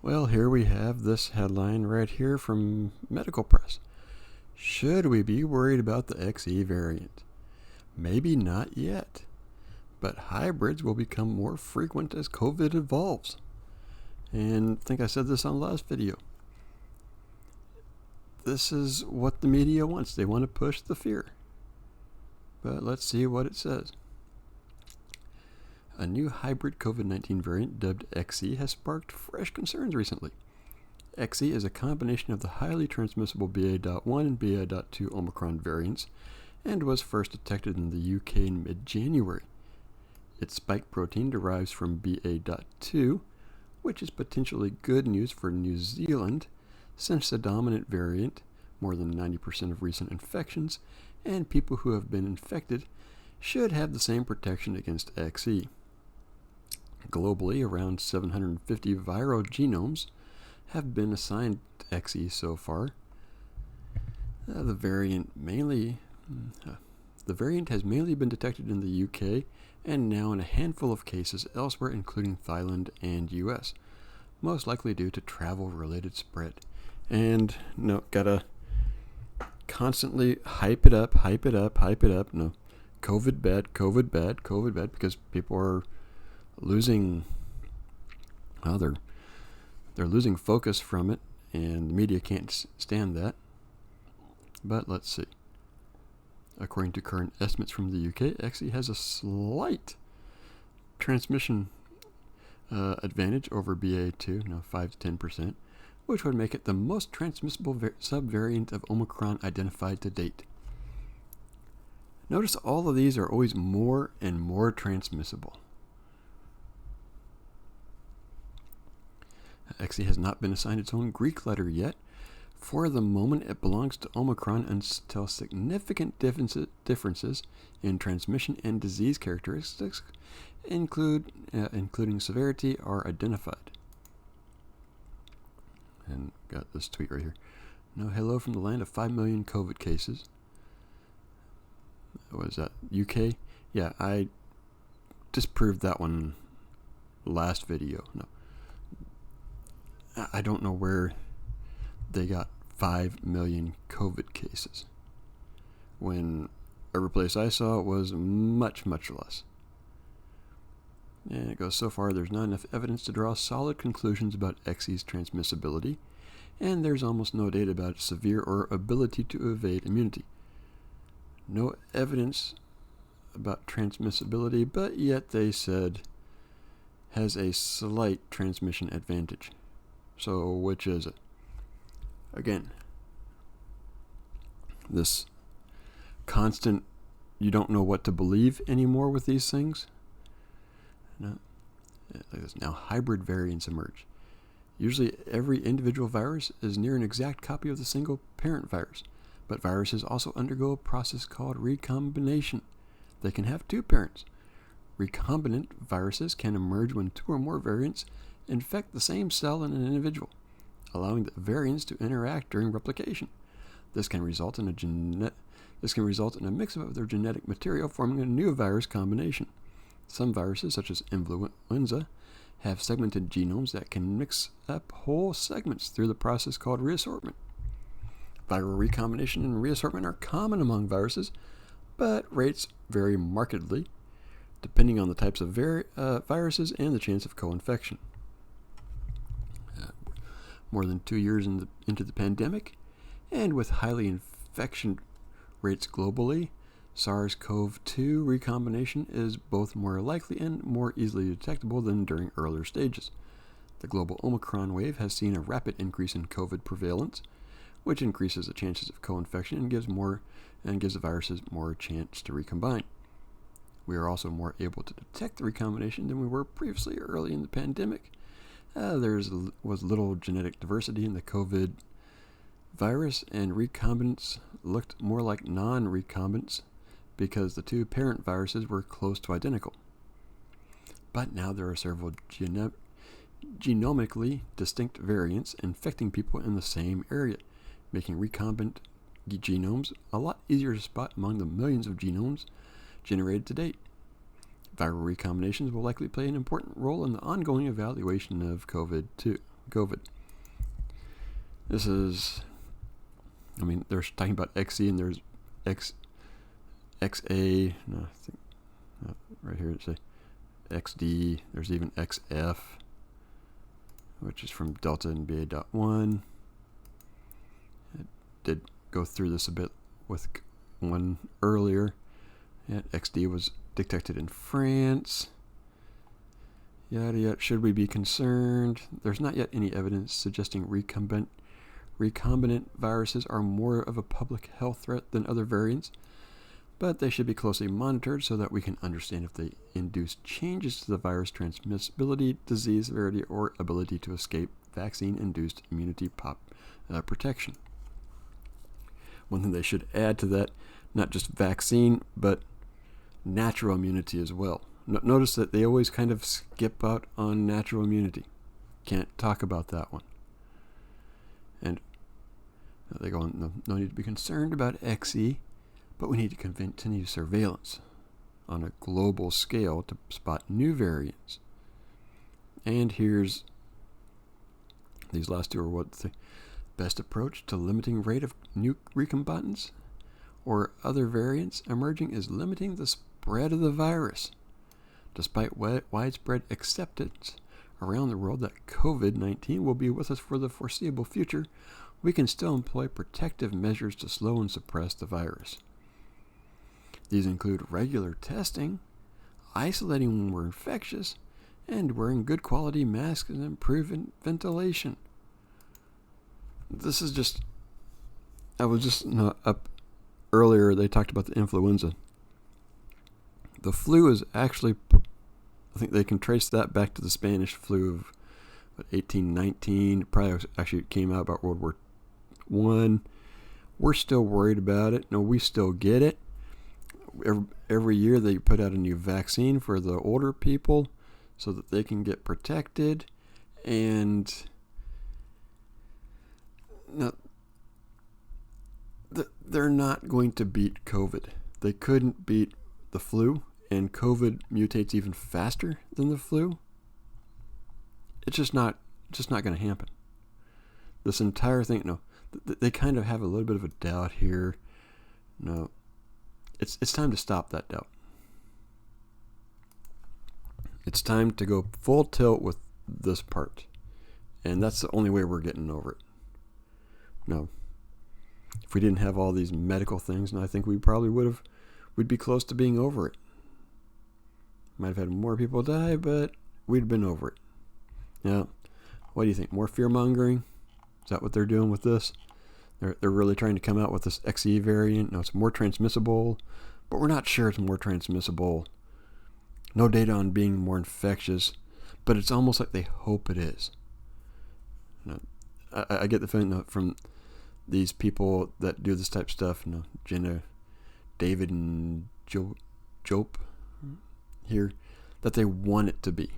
Well, here we have this headline right here from Medical Press. Should we be worried about the XE variant? Maybe not yet, but hybrids will become more frequent as COVID evolves. And I think I said this on the last video. This is what the media wants. They want to push the fear. But let's see what it says. A new hybrid COVID-19 variant dubbed XE has sparked fresh concerns recently. XE is a combination of the highly transmissible BA.1 and BA.2 Omicron variants and was first detected in the UK in mid-January. Its spike protein derives from BA.2, which is potentially good news for New Zealand, since the dominant variant, more than 90% of recent infections, and people who have been infected should have the same protection against XE. Globally, around 750 viral genomes have been assigned to XE so far. The variant has mainly been detected in the UK and now in a handful of cases elsewhere, including Thailand and US, most likely due to travel-related spread. And gotta constantly hype it up. No, COVID bad, because people are losing, they're losing focus from it, and the media can't stand that. But let's see. According to current estimates from the UK, XE has a slight transmission advantage over BA2, 5 to 10%, which would make it the most transmissible subvariant of Omicron identified to date. Notice all of these are always more and more transmissible. XE has not been assigned its own Greek letter yet. For the moment, it belongs to Omicron until significant differences in transmission and disease characteristics, including severity, are identified. And got this tweet right here. No hello from the land of 5 million COVID cases. What is that? UK? Yeah, I disproved that one last video. No. I don't know where they got 5 million COVID cases, when every place I saw it was much, much less. And it goes, so far there's not enough evidence to draw solid conclusions about XE's transmissibility, and there's almost no data about its severe or ability to evade immunity. No evidence about transmissibility, but yet they said has a slight transmission advantage. So which is it? Again, this constant, you don't know what to believe anymore with these things. No. Now hybrid variants emerge. Usually every individual virus is near an exact copy of the single parent virus, but viruses also undergo a process called recombination. They can have two parents. Recombinant viruses can emerge when two or more variants infect the same cell in an individual, allowing the variants to interact during replication. This can result in a mix of their genetic material, forming a new virus combination. Some viruses, such as influenza, have segmented genomes that can mix up whole segments through the process called reassortment. Viral recombination and reassortment are common among viruses, but rates vary markedly depending on the types of viruses and the chance of co-infection. More than 2 years into the pandemic, and with highly infection rates globally, SARS-CoV-2 recombination is both more likely and more easily detectable than during earlier stages. The global Omicron wave has seen a rapid increase in COVID prevalence, which increases the chances of co-infection and gives the viruses more chance to recombine. We are also more able to detect the recombination than we were previously early in the pandemic. There was little genetic diversity in the COVID virus, and recombinants looked more like non-recombinants because the two parent viruses were close to identical. But now there are several genomically distinct variants infecting people in the same area, making recombinant genomes a lot easier to spot among the millions of genomes generated to date. Viral recombinations will likely play an important role in the ongoing evaluation of COVID-2. COVID. This is, I mean, they're talking about XE and there's XA, no, I think, right here it says XD, there's even XF, which is from Delta and BA.1. I did go through this a bit with one earlier. Yeah, XD was detected in France. Yada yada. Should we be concerned? There's not yet any evidence suggesting recombinant viruses are more of a public health threat than other variants, but they should be closely monitored so that we can understand if they induce changes to the virus transmissibility, disease severity, or ability to escape vaccine-induced immunity protection. One thing they should add to that, not just vaccine, but natural immunity as well. Notice that they always kind of skip out on natural immunity. Can't talk about that one. And they go on, no need to be concerned about XE, but we need to continue surveillance on a global scale to spot new variants. And here's, these last two are what the best approach to limiting rate of new recombinants or other variants emerging is limiting the spread of the virus. Despite widespread acceptance around the world that COVID-19 will be with us for the foreseeable future, we can still employ protective measures to slow and suppress the virus. These include regular testing, isolating when we're infectious, and wearing good quality masks and improving ventilation. This is just, I was just up earlier, they talked about the influenza. The flu is actually, I think they can trace that back to the Spanish flu of 1819. Probably actually came out about World War I. We're still worried about it. No, we still get it. Every year they put out a new vaccine for the older people so that they can get protected. And no, they're not going to beat COVID. They couldn't beat the flu, and COVID mutates even faster than the flu. It's just not going to happen. This entire thing, no, they kind of have a little bit of a doubt here. No, it's time to stop that doubt. It's time to go full tilt with this part, and that's the only way we're getting over it. No, if we didn't have all these medical things, and I think we probably we'd be close to being over it. Might have had more people die, but we'd been over it. Now, what do you think? More fear-mongering? Is that what they're doing with this? They're really trying to come out with this XE variant. No, it's more transmissible, but we're not sure it's more transmissible. No data on being more infectious, but it's almost like they hope it is. Now, I get the feeling from these people that do this type of stuff, Jenna, David, and Jope here, that they want it to be.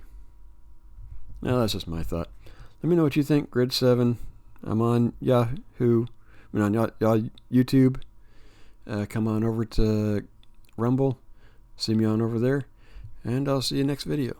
Now, that's just my thought. Let me know what you think. Grid 7. I'm on Yahoo. On YouTube. Come on over to Rumble. See me on over there. And I'll see you next video.